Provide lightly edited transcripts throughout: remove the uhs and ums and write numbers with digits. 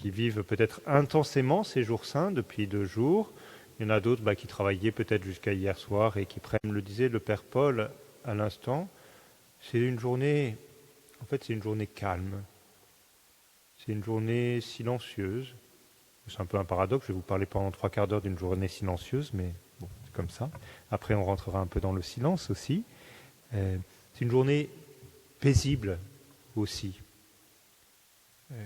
qui vivent peut-être intensément ces jours saints depuis 2 jours. Il y en a d'autres qui travaillaient peut-être jusqu'à hier soir et qui prennent, le disait le Père Paul à l'instant, c'est une journée, en fait c'est une journée calme, c'est une journée silencieuse. C'est un peu un paradoxe, je vais vous parler pendant 3/4 d'heure d'une journée silencieuse, mais bon, c'est comme ça. Après on rentrera un peu dans le silence aussi. C'est une journée paisible aussi. Je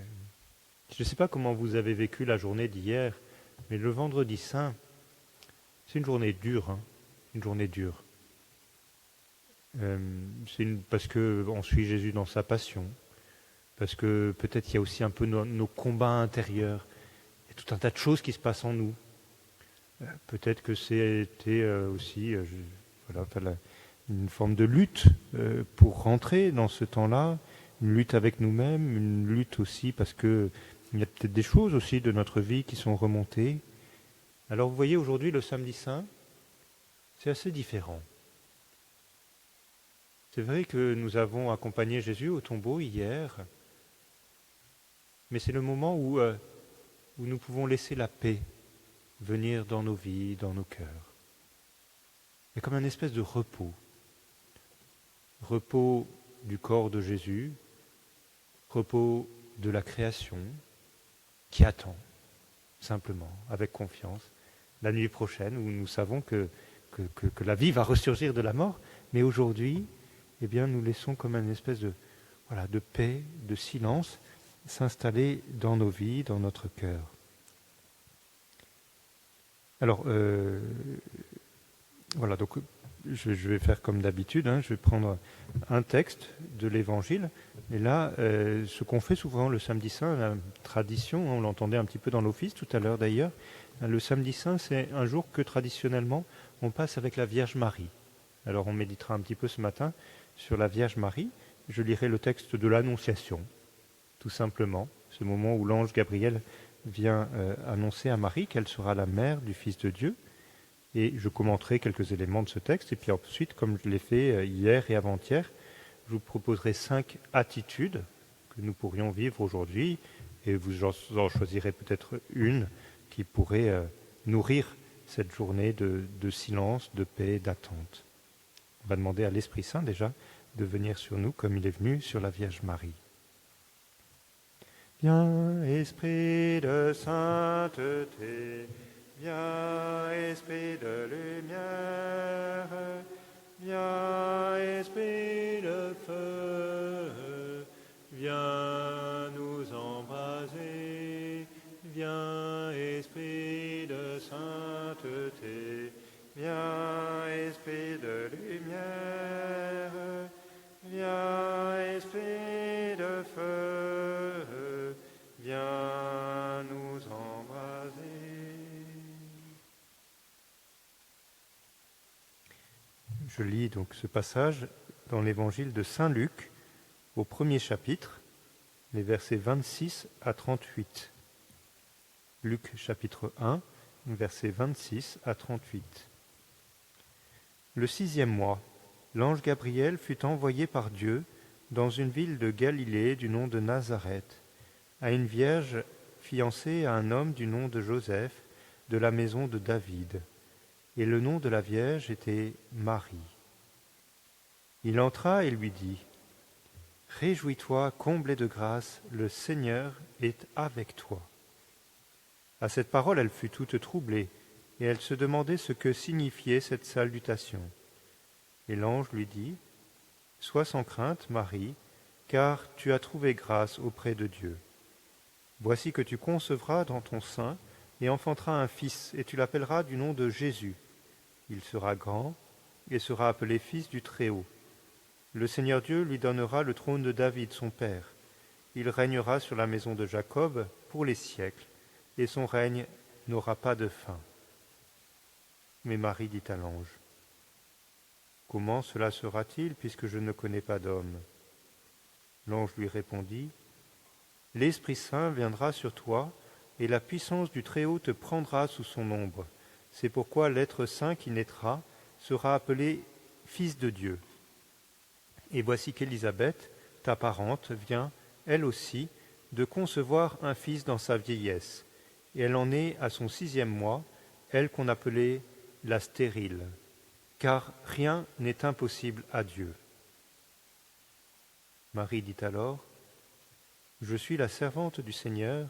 ne sais pas comment vous avez vécu la journée d'hier, mais le vendredi saint, c'est une journée dure, hein, une journée dure. Parce qu'on suit Jésus dans sa passion, parce que peut-être il y a aussi un peu nos combats intérieurs, il y a tout un tas de choses qui se passent en nous. Peut-être que c'était aussi une forme de lutte pour rentrer dans ce temps-là, une lutte avec nous-mêmes, une lutte aussi parce que il y a peut-être des choses aussi de notre vie qui sont remontées. Alors vous voyez, aujourd'hui, le samedi saint, c'est assez différent. C'est vrai que nous avons accompagné Jésus au tombeau hier, mais c'est le moment où nous pouvons laisser la paix venir dans nos vies, dans nos cœurs. Il y a comme une espèce de repos. Repos du corps de Jésus, repos de la création, qui attend, simplement, avec confiance, la nuit prochaine, où nous savons que la vie va ressurgir de la mort, mais aujourd'hui, eh bien, nous laissons comme une espèce de paix, de silence, s'installer dans nos vies, dans notre cœur. Alors, donc je vais faire comme d'habitude, je vais prendre un texte de l'Évangile, et là, ce qu'on fait souvent le samedi saint, la tradition, on l'entendait un petit peu dans l'office tout à l'heure d'ailleurs, le samedi saint, c'est un jour que traditionnellement, on passe avec la Vierge Marie. Alors on méditera un petit peu ce matin sur la Vierge Marie. Je lirai le texte de l'Annonciation, tout simplement, ce moment où l'ange Gabriel vient annoncer à Marie qu'elle sera la mère du Fils de Dieu. Et je commenterai quelques éléments de ce texte, et puis ensuite, comme je l'ai fait hier et avant-hier, je vous proposerai 5 attitudes que nous pourrions vivre aujourd'hui, et vous en choisirez peut-être une qui pourrait nourrir cette journée de silence, de paix, d'attente. On va demander à l'Esprit Saint déjà de venir sur nous comme il est venu sur la Vierge Marie. Viens, Esprit de sainteté, viens, Esprit de lumière, viens, Esprit de feu, viens nous embraser, viens, Esprit de sainteté, viens, Esprit de lumière, viens, Esprit de feu, viens nous embraser. Je lis donc ce passage dans l'évangile de Saint Luc, au 1er chapitre, les versets 26 à 38. Luc chapitre 1, versets 26 à 38. Le 6e mois, l'ange Gabriel fut envoyé par Dieu dans une ville de Galilée du nom de Nazareth, à une vierge fiancée à un homme du nom de Joseph, de la maison de David. Et le nom de la Vierge était Marie. Il entra et lui dit : « Réjouis-toi, comblée de grâce, le Seigneur est avec toi. » À cette parole, elle fut toute troublée, et elle se demandait ce que signifiait cette salutation. Et l'ange lui dit : « Sois sans crainte, Marie, car tu as trouvé grâce auprès de Dieu. Voici que tu concevras dans ton sein et enfanteras un fils, et tu l'appelleras du nom de Jésus. Il sera grand et sera appelé fils du Très-Haut. Le Seigneur Dieu lui donnera le trône de David, son père. Il régnera sur la maison de Jacob pour les siècles, et son règne n'aura pas de fin. » Mais Marie dit à l'ange : « Comment cela sera-t-il, puisque je ne connais pas d'homme ? » L'ange lui répondit : « L'Esprit Saint viendra sur toi, et la puissance du Très-Haut te prendra sous son ombre. C'est pourquoi l'être saint qui naîtra sera appelé Fils de Dieu. Et voici qu'Élisabeth, ta parente, vient, elle aussi, de concevoir un fils dans sa vieillesse, et elle en est à son 6e mois, elle qu'on appelait la stérile, car rien n'est impossible à Dieu. Marie dit alors, « Je suis la servante du Seigneur,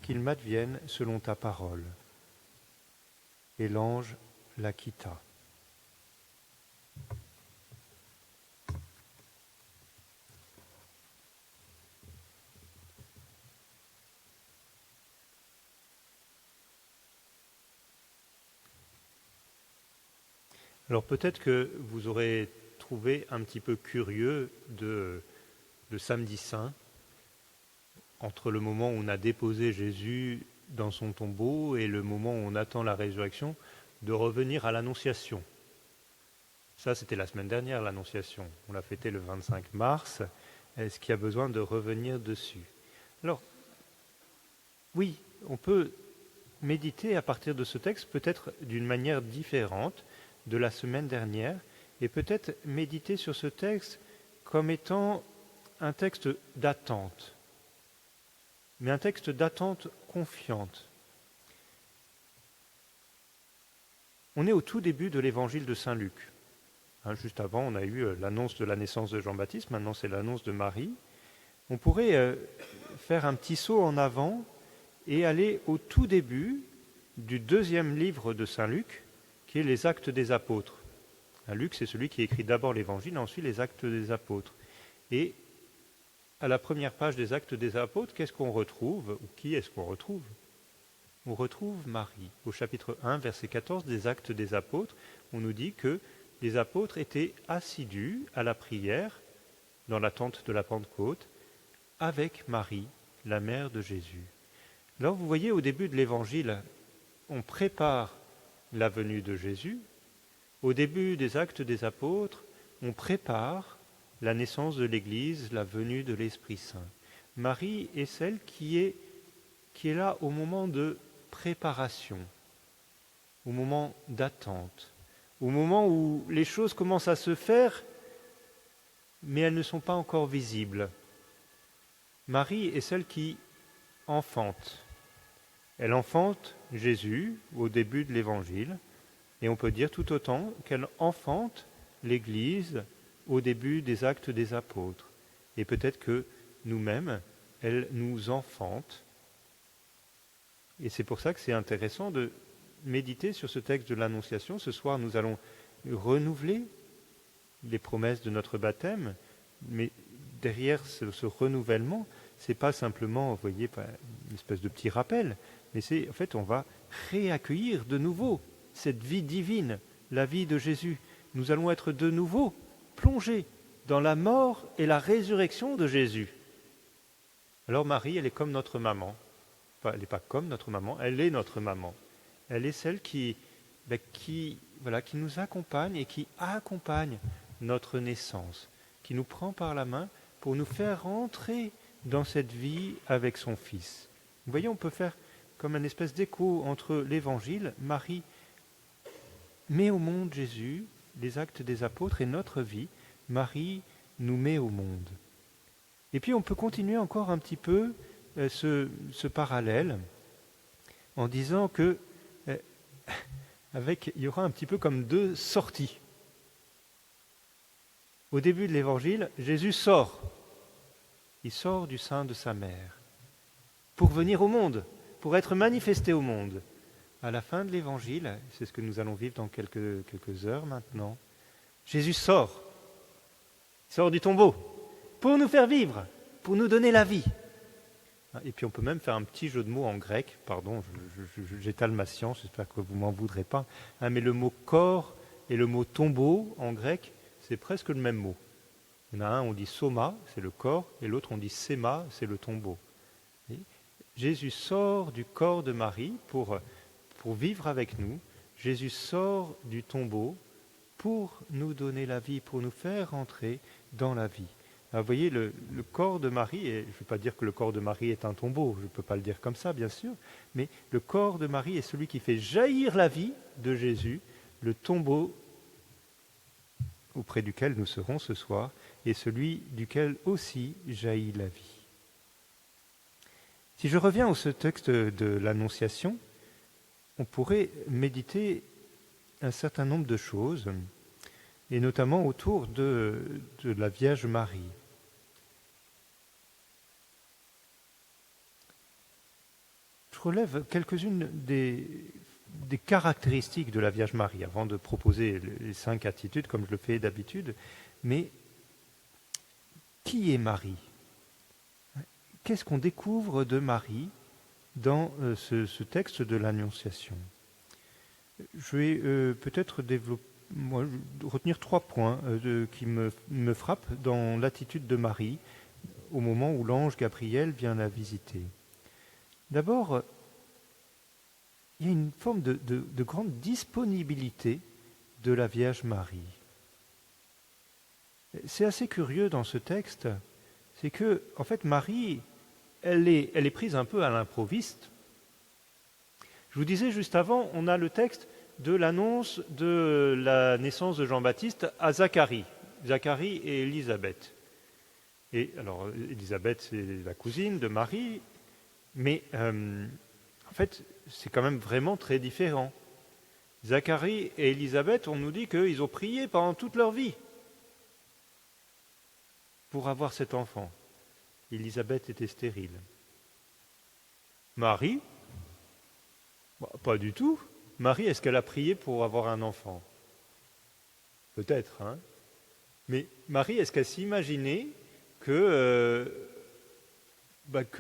qu'il m'advienne selon ta parole. » Et l'ange la quitta. Alors peut-être que vous aurez trouvé un petit peu curieux de samedi saint, entre le moment où on a déposé Jésus dans son tombeau et le moment où on attend la résurrection, de revenir à l'Annonciation. Ça, c'était la semaine dernière, l'Annonciation. On l'a fêté le 25 mars. Est-ce qu'il y a besoin de revenir dessus? Alors, oui, on peut méditer à partir de ce texte, peut-être d'une manière différente de la semaine dernière, et peut-être méditer sur ce texte comme étant un texte d'attente, mais un texte d'attente confiante. On est au tout début de l'évangile de Saint Luc. Juste avant, on a eu l'annonce de la naissance de Jean-Baptiste, maintenant c'est l'annonce de Marie. On pourrait faire un petit saut en avant et aller au tout début du 2e livre de Saint Luc, qui est les Actes des Apôtres. Luc, c'est celui qui écrit d'abord l'Évangile, ensuite les Actes des Apôtres. Et à la première page des Actes des Apôtres, qu'est-ce qu'on retrouve, ou qui est-ce qu'on retrouve? On retrouve Marie. Au chapitre 1, verset 14 des Actes des Apôtres, on nous dit que les apôtres étaient assidus à la prière, dans l'attente de la Pentecôte, avec Marie, la mère de Jésus. Alors vous voyez, au début de l'Évangile, on prépare la venue de Jésus. Au début des Actes des Apôtres, on prépare la naissance de l'Église, la venue de l'Esprit Saint. Marie est celle qui est là au moment de préparation, au moment d'attente, au moment où les choses commencent à se faire, mais elles ne sont pas encore visibles. Marie est celle qui enfante. Elle enfante Jésus au début de l'Évangile, et on peut dire tout autant qu'elle enfante l'Église au début des Actes des Apôtres. Et peut-être que nous-mêmes, elle nous enfante. Et c'est pour ça que c'est intéressant de méditer sur ce texte de l'Annonciation. Ce soir, nous allons renouveler les promesses de notre baptême, mais derrière ce renouvellement, c'est pas simplement, vous voyez, une espèce de petit rappel, mais c'est, en fait, on va réaccueillir de nouveau cette vie divine, la vie de Jésus. Nous allons être de nouveau plongés dans la mort et la résurrection de Jésus. Alors Marie, elle est comme notre maman. Enfin, elle n'est pas comme notre maman, elle est notre maman. Elle est celle qui nous accompagne et qui accompagne notre naissance, qui nous prend par la main pour nous faire rentrer dans cette vie avec son Fils. Vous voyez, on peut faire comme une espèce d'écho entre l'Évangile, Marie met au monde Jésus, les Actes des Apôtres et notre vie, Marie nous met au monde. Et puis on peut continuer encore un petit peu ce parallèle en disant que il y aura un petit peu comme deux sorties. Au début de l'Évangile, Jésus sort. Il sort du sein de sa mère pour venir au monde, pour être manifesté au monde. À la fin de l'Évangile, c'est ce que nous allons vivre dans quelques heures maintenant, Jésus sort. Il sort du tombeau pour nous faire vivre, pour nous donner la vie. Et puis on peut même faire un petit jeu de mots en grec, pardon, j'étale ma science, j'espère que vous ne m'en voudrez pas, mais le mot corps et le mot tombeau en grec, c'est presque le même mot. Il y en a un, on dit soma, c'est le corps, et l'autre, on dit séma, c'est le tombeau. Et Jésus sort du corps de Marie pour vivre avec nous. Jésus sort du tombeau pour nous donner la vie, pour nous faire entrer dans la vie. Alors, vous voyez, le corps de Marie, et je ne veux pas dire que le corps de Marie est un tombeau, je ne peux pas le dire comme ça, bien sûr, mais le corps de Marie est celui qui fait jaillir la vie de Jésus, le tombeau auprès duquel nous serons ce soir, et celui duquel aussi jaillit la vie. Si je reviens au ce texte de l'Annonciation, on pourrait méditer un certain nombre de choses, et notamment autour de la Vierge Marie. Je relève quelques-unes des caractéristiques de la Vierge Marie, avant de proposer les 5 attitudes, comme je le fais d'habitude. Mais qui est Marie? Qu'est-ce qu'on découvre de Marie dans ce texte de l'Annonciation? Je vais peut-être retenir 3 points qui me frappent dans l'attitude de Marie au moment où l'ange Gabriel vient la visiter. D'abord, il y a une forme de grande disponibilité de la Vierge Marie. C'est assez curieux dans ce texte, c'est que, en fait, Marie, elle est prise un peu à l'improviste. Je vous disais juste avant, on a le texte de l'annonce de la naissance de Jean-Baptiste à Zacharie et Élisabeth. Et alors, Élisabeth, c'est la cousine de Marie, mais en fait, c'est quand même vraiment très différent. Zacharie et Élisabeth, on nous dit qu'ils ont prié pendant toute leur vie pour avoir cet enfant. Élisabeth était stérile. Marie, pas du tout. Marie, est-ce qu'elle a prié pour avoir un enfant? Peut-être, hein. Mais Marie, est-ce qu'elle s'imaginait que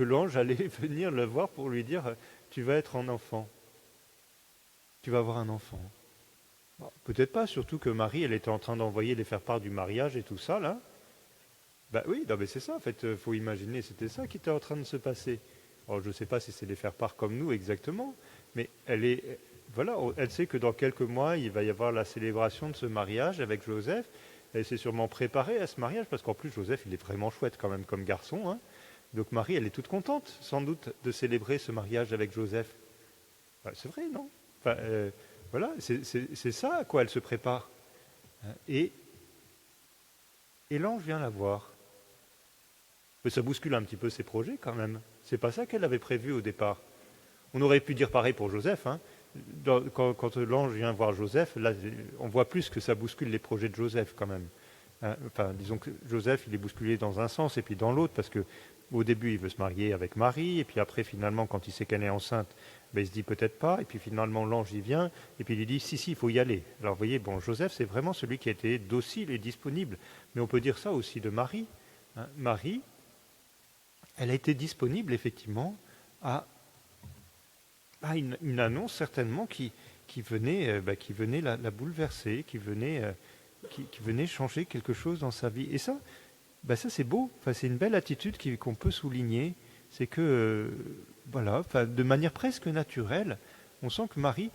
l'ange allait venir le voir pour lui dire « Tu vas être un enfant. Tu vas avoir un enfant. » Peut-être pas, surtout que Marie, elle était en train d'envoyer les faire-part du mariage et tout ça, là. Oui, non, mais c'est ça, en fait, il faut imaginer, c'était ça qui était en train de se passer. Alors, je ne sais pas si c'est les faire-part comme nous exactement, mais elle sait que dans quelques mois, il va y avoir la célébration de ce mariage avec Joseph. Elle s'est sûrement préparée à ce mariage, parce qu'en plus, Joseph, il est vraiment chouette quand même comme garçon, hein. Donc Marie, elle est toute contente, sans doute, de célébrer ce mariage avec Joseph. C'est vrai, non? Voilà, c'est ça à quoi elle se prépare. Et l'ange vient la voir. Mais ça bouscule un petit peu ses projets quand même. C'est pas ça qu'elle avait prévu au départ. On aurait pu dire pareil pour Joseph, hein. Quand l'ange vient voir Joseph, là, on voit plus que ça bouscule les projets de Joseph quand même. Enfin, disons que Joseph, il est bousculé dans un sens et puis dans l'autre, parce que au début, il veut se marier avec Marie, et puis après, finalement, quand il sait qu'elle est enceinte, il se dit peut-être pas, et puis finalement, l'ange, il vient, et puis il lui dit, si, il faut y aller. Alors, vous voyez, Joseph, c'est vraiment celui qui a été docile et disponible. Mais on peut dire ça aussi de Marie. Marie, elle a été disponible, effectivement, à une annonce, certainement, qui venait la bouleverser, qui venait changer quelque chose dans sa vie. Et ça, ça c'est beau, c'est une belle attitude qu'on peut souligner, c'est que, de manière presque naturelle, on sent que Marie,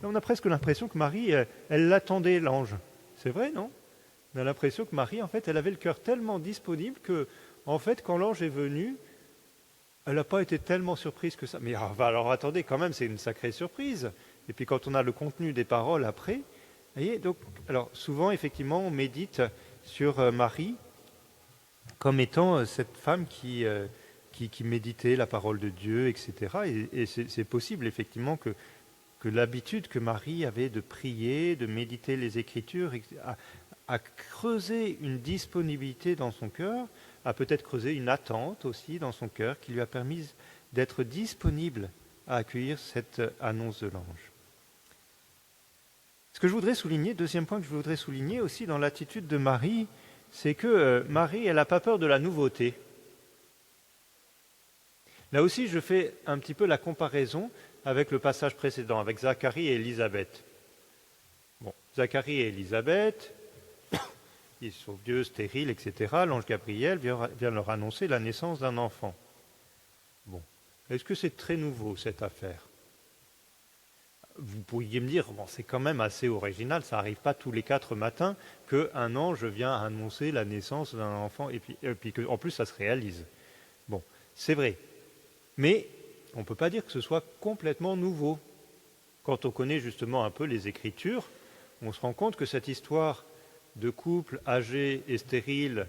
on a presque l'impression que Marie, elle l'attendait, l'ange. C'est vrai, non? On a l'impression que Marie, en fait, elle avait le cœur tellement disponible que, en fait, quand l'ange est venu, elle n'a pas été tellement surprise que ça. Mais alors attendez, quand même, c'est une sacrée surprise. Et puis quand on a le contenu des paroles après, vous voyez, donc, alors souvent, effectivement, on médite sur Marie comme étant cette femme qui méditait la parole de Dieu, etc. Et c'est possible, effectivement, que l'habitude que Marie avait de prier, de méditer les Écritures, a creusé une disponibilité dans son cœur, a peut-être creusé une attente aussi dans son cœur qui lui a permis d'être disponible à accueillir cette annonce de l'ange. Ce que je voudrais souligner, deuxième point que je voudrais souligner aussi dans l'attitude de Marie, c'est que Marie, elle n'a pas peur de la nouveauté. Là aussi, je fais un petit peu la comparaison avec le passage précédent, avec Zacharie et Élisabeth. Zacharie et Élisabeth, ils sont vieux, stériles, etc. L'ange Gabriel vient leur annoncer la naissance d'un enfant. Est-ce que c'est très nouveau, cette affaire? Vous pourriez me dire, c'est quand même assez original, ça n'arrive pas tous les 4 matins qu'un ange vient annoncer la naissance d'un enfant, et puis qu'en plus ça se réalise. C'est vrai. Mais on ne peut pas dire que ce soit complètement nouveau. Quand on connaît justement un peu les Écritures, on se rend compte que cette histoire de couple âgé et stérile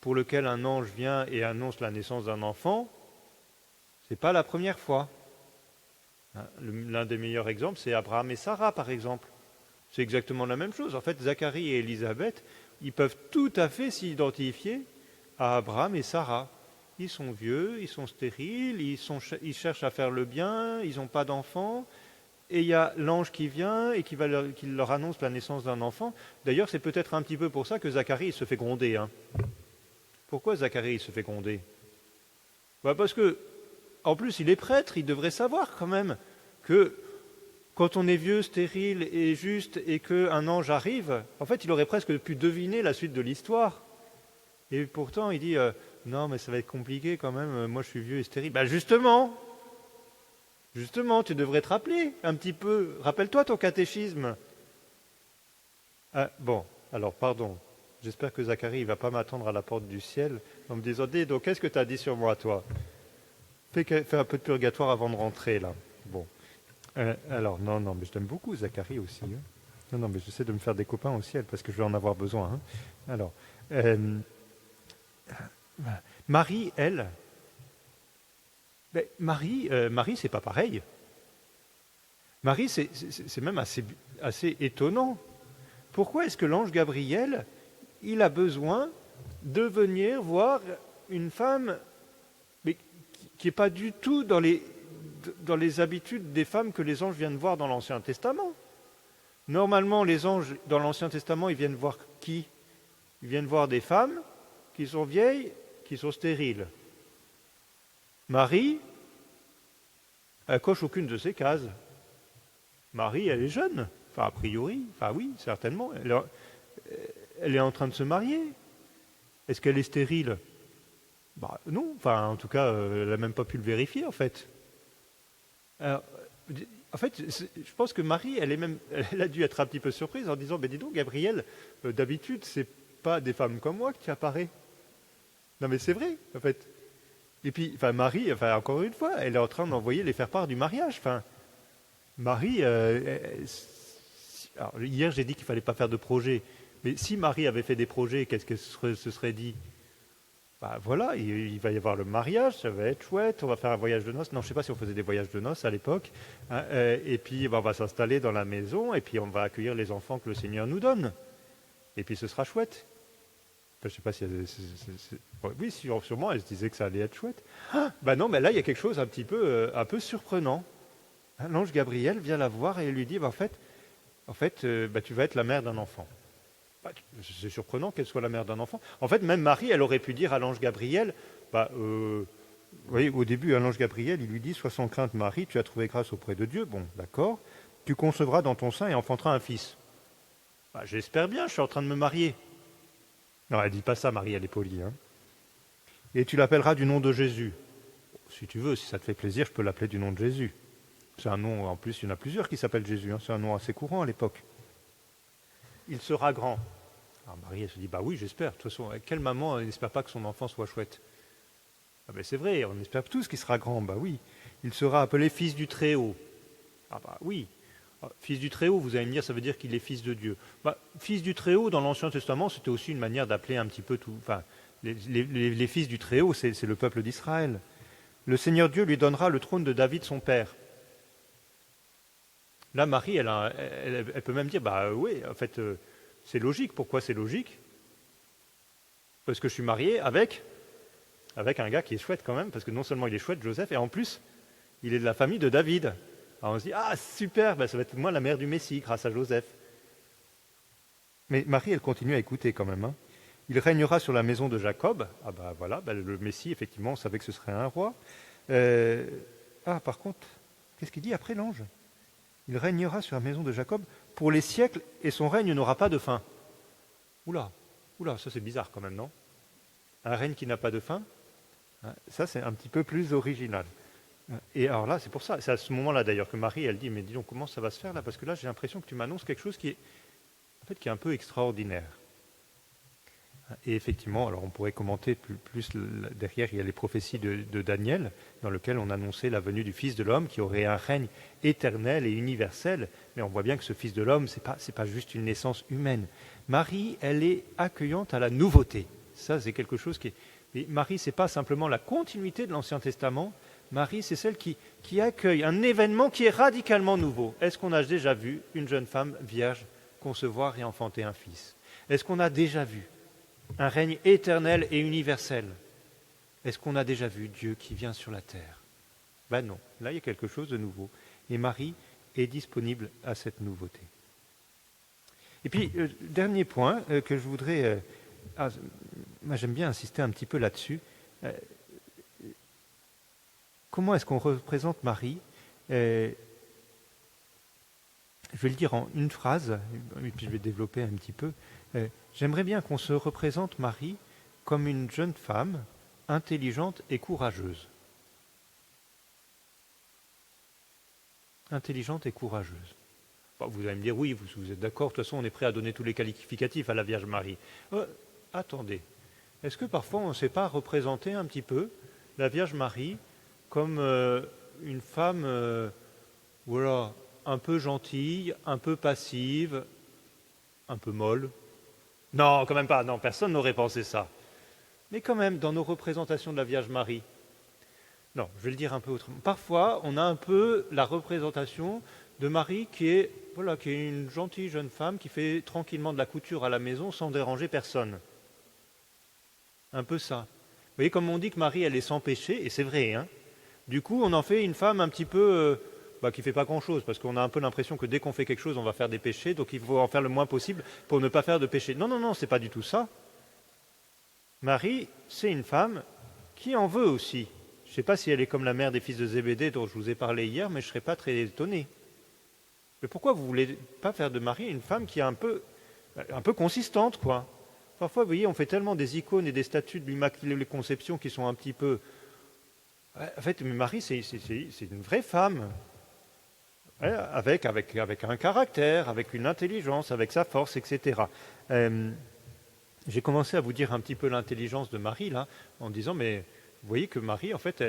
pour lequel un ange vient et annonce la naissance d'un enfant, Ce n'est pas la première fois. L'un des meilleurs exemples, c'est Abraham et Sarah, par exemple. C'est exactement la même chose. En fait, Zacharie et Élisabeth, ils peuvent tout à fait s'identifier à Abraham et Sarah. Ils sont vieux, ils sont stériles, ils cherchent à faire le bien, ils n'ont pas d'enfants. Et il y a l'ange qui vient et qui leur annonce la naissance d'un enfant. D'ailleurs, c'est peut-être un petit peu pour ça que Zacharie il se fait gronder. Pourquoi Zacharie il se fait gronder? Parce que, en plus, il est prêtre, il devrait savoir quand même que quand on est vieux, stérile et juste et qu'un ange arrive, en fait, il aurait presque pu deviner la suite de l'histoire. Et pourtant, il dit non, mais ça va être compliqué quand même, moi je suis vieux et stérile. Justement, tu devrais te rappeler un petit peu. Rappelle-toi ton catéchisme. Bon, alors pardon. J'espère que Zacharie ne va pas m'attendre à la porte du ciel en me disant dis donc, qu'est-ce que tu as dit sur moi, toi? Fais un peu de purgatoire avant de rentrer, là. Bon. Alors, non, mais je t'aime beaucoup, Zacharie aussi. Non, mais j'essaie de me faire des copains au ciel parce que je vais en avoir besoin. Alors, Marie, elle. Marie, c'est pas pareil. Marie, c'est même assez étonnant. Pourquoi est-ce que l'ange Gabriel, il a besoin de venir voir une femme mais qui n'est pas du tout dans les habitudes des femmes que les anges viennent voir dans l'Ancien Testament? Normalement, les anges, dans l'Ancien Testament, ils viennent voir qui? Ils viennent voir des femmes qui sont vieilles, qui sont stériles. Marie, elle coche aucune de ces cases. Marie, elle est jeune, enfin a priori, enfin oui, certainement. Elle est en train de se marier. Est-ce qu'elle est stérile? Non, enfin en tout cas, elle n'a même pas pu le vérifier en fait. Alors, en fait, je pense que Marie, elle a dû être un petit peu surprise en disant, dis donc Gabriel, d'habitude, c'est pas des femmes comme moi que tu apparais. Non mais c'est vrai, en fait. Et puis, Marie, encore une fois, elle est en train d'envoyer les faire-part du mariage. Marie, alors, hier j'ai dit qu'il ne fallait pas faire de projet, mais si Marie avait fait des projets, qu'est-ce qu'elle se serait dit? Voilà, il va y avoir le mariage, ça va être chouette, on va faire un voyage de noces. Non, je ne sais pas si on faisait des voyages de noces à l'époque. Et puis on va s'installer dans la maison, et puis on va accueillir les enfants que le Seigneur nous donne. Et puis ce sera chouette. Je ne sais pas si oui, sûrement, elle se disait que ça allait être chouette. Non, mais là, il y a quelque chose un peu surprenant. L'ange Gabriel vient la voir et lui dit, en fait, tu vas être la mère d'un enfant. C'est surprenant qu'elle soit la mère d'un enfant. En fait, même Marie, elle aurait pu dire à l'ange Gabriel, vous voyez, au début, l'ange Gabriel, il lui dit, sois sans crainte Marie, tu as trouvé grâce auprès de Dieu. Bon, d'accord. Tu concevras dans ton sein et enfanteras un fils. J'espère bien, je suis en train de me marier. Non, elle dit pas ça, Marie, elle est polie. Et tu l'appelleras du nom de Jésus. Si tu veux, si ça te fait plaisir, je peux l'appeler du nom de Jésus. C'est un nom, en plus, il y en a plusieurs qui s'appellent Jésus. C'est un nom assez courant à l'époque. Il sera grand. Alors Marie, elle se dit, oui, j'espère. De toute façon, quelle maman n'espère pas que son enfant soit chouette? C'est vrai, on espère tous qu'il sera grand. Oui. Il sera appelé fils du Très-Haut. Oui. Fils du Très-Haut, vous allez me dire, ça veut dire qu'il est fils de Dieu. Fils du Très-Haut, dans l'Ancien Testament, c'était aussi une manière d'appeler un petit peu tout. Les fils du Très-Haut, c'est le peuple d'Israël. Le Seigneur Dieu lui donnera le trône de David, son père. Là, Marie, elle peut même dire, oui, en fait, c'est logique. Pourquoi c'est logique? Parce que je suis marié avec un gars qui est chouette quand même, parce que non seulement il est chouette, Joseph, et en plus, il est de la famille de David. Alors on se dit, super, ça va être moi la mère du Messie, grâce à Joseph. Mais Marie, elle continue à écouter quand même. Il régnera sur la maison de Jacob. Voilà, le Messie, effectivement, on savait que ce serait un roi. Par contre, qu'est-ce qu'il dit après l'ange? Il régnera sur la maison de Jacob pour les siècles et son règne n'aura pas de fin. Oula, ça c'est bizarre quand même, non? Un règne qui n'a pas de fin? Ça c'est un petit peu plus original. Et alors là, c'est pour ça, c'est à ce moment-là d'ailleurs que Marie, elle dit, mais dis donc, comment ça va se faire là? Parce que là, j'ai l'impression que tu m'annonces quelque chose qui est un peu extraordinaire. Et effectivement, alors on pourrait commenter plus derrière, il y a les prophéties de Daniel, dans lesquelles on annonçait la venue du Fils de l'homme, qui aurait un règne éternel et universel. Mais on voit bien que ce Fils de l'homme, c'est pas juste une naissance humaine. Marie, elle est accueillante à la nouveauté. Ça, c'est quelque chose qui est... Mais Marie, c'est pas simplement la continuité de l'Ancien Testament. Marie, c'est celle qui accueille un événement qui est radicalement nouveau. Est-ce qu'on a déjà vu une jeune femme vierge concevoir et enfanter un fils? Est-ce qu'on a déjà vu un règne éternel et universel? Est-ce qu'on a déjà vu Dieu qui vient sur la terre? Ben non, là il y a quelque chose de nouveau. Et Marie est disponible à cette nouveauté. Et puis, dernier point que je voudrais... moi j'aime bien insister un petit peu là-dessus. Comment est-ce qu'on représente Marie? Je vais le dire en une phrase, et puis je vais développer un petit peu. J'aimerais bien qu'on se représente Marie comme une jeune femme intelligente et courageuse. Intelligente et courageuse. Bon, vous allez me dire, oui, vous êtes d'accord, de toute façon on est prêt à donner tous les qualificatifs à la Vierge Marie. Attendez, est-ce que parfois on ne sait pas représenter un petit peu la Vierge Marie comme une femme voilà, un peu gentille, un peu passive, un peu molle? Non, quand même pas, non, personne n'aurait pensé ça. Mais quand même, dans nos représentations de la Vierge Marie, non, je vais le dire un peu autrement. Parfois, on a un peu la représentation de Marie qui est une gentille jeune femme qui fait tranquillement de la couture à la maison sans déranger personne. Un peu ça. Vous voyez, comme on dit que Marie, elle est sans péché, et c'est vrai, hein. Du coup, on en fait une femme un petit peu qui ne fait pas grand-chose, parce qu'on a un peu l'impression que dès qu'on fait quelque chose, on va faire des péchés, donc il faut en faire le moins possible pour ne pas faire de péché. Non, non, non, c'est pas du tout ça. Marie, c'est une femme qui en veut aussi. Je ne sais pas si elle est comme la mère des fils de Zébédée dont je vous ai parlé hier, mais je ne serais pas très étonné. Mais pourquoi vous ne voulez pas faire de Marie une femme qui est un peu consistante, quoi? Parfois, vous voyez, on fait tellement des icônes et des statues de l'Immaculée Conception qui sont un petit peu... En fait, Marie, c'est une vraie femme, avec un caractère, avec une intelligence, avec sa force, etc. J'ai commencé à vous dire un petit peu l'intelligence de Marie, là, en disant, mais vous voyez que Marie, en fait,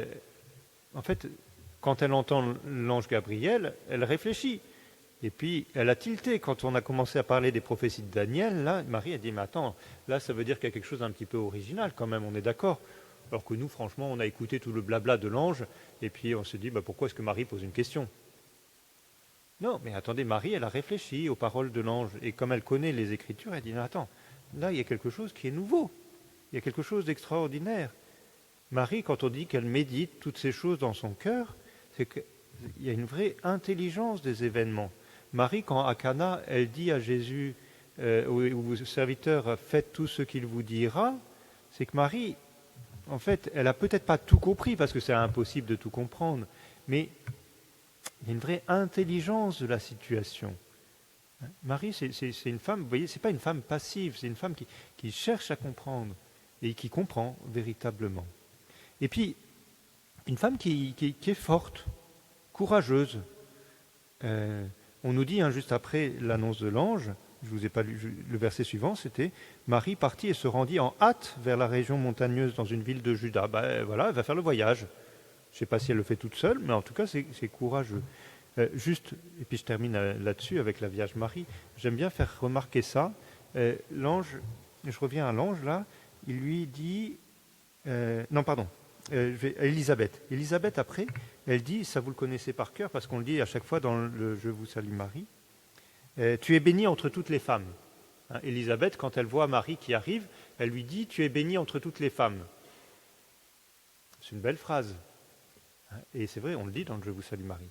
quand elle entend l'ange Gabriel, elle réfléchit. Et puis, elle a tilté. Quand on a commencé à parler des prophéties de Daniel, là, Marie a dit, mais attends, là, ça veut dire qu'il y a quelque chose d'un petit peu original quand même, on est d'accord. Alors que nous, franchement, on a écouté tout le blabla de l'ange, et puis on se dit, pourquoi est-ce que Marie pose une question? Non, mais attendez, Marie, elle a réfléchi aux paroles de l'ange, et comme elle connaît les Écritures, elle dit, non, attends, là, il y a quelque chose qui est nouveau, il y a quelque chose d'extraordinaire. Marie, quand on dit qu'elle médite toutes ces choses dans son cœur, c'est qu'il y a une vraie intelligence des événements. Marie, quand à Cana, elle dit à Jésus, au serviteur, faites tout ce qu'il vous dira, c'est que Marie, en fait, elle n'a peut-être pas tout compris, parce que c'est impossible de tout comprendre, mais il y a une vraie intelligence de la situation. Marie, c'est une femme, vous voyez, c'est pas une femme passive, c'est une femme qui cherche à comprendre, et qui comprend véritablement. Et puis, une femme qui est forte, courageuse. On nous dit, juste après l'annonce de l'ange, je ne vous ai pas lu le verset suivant, c'était « Marie partit et se rendit en hâte vers la région montagneuse dans une ville de Juda ». Voilà, elle va faire le voyage. Je ne sais pas si elle le fait toute seule, mais en tout cas, c'est courageux. Et puis je termine là-dessus avec la Vierge Marie. J'aime bien faire remarquer ça. L'ange, je reviens à l'ange là, il lui dit... Élisabeth. Élisabeth, après, elle dit, ça vous le connaissez par cœur, parce qu'on le dit à chaque fois dans le « Je vous salue Marie », tu es bénie entre toutes les femmes. Élisabeth, quand elle voit Marie qui arrive, elle lui dit, tu es bénie entre toutes les femmes. C'est une belle phrase. Et c'est vrai, on le dit dans le « Je vous salue Marie ».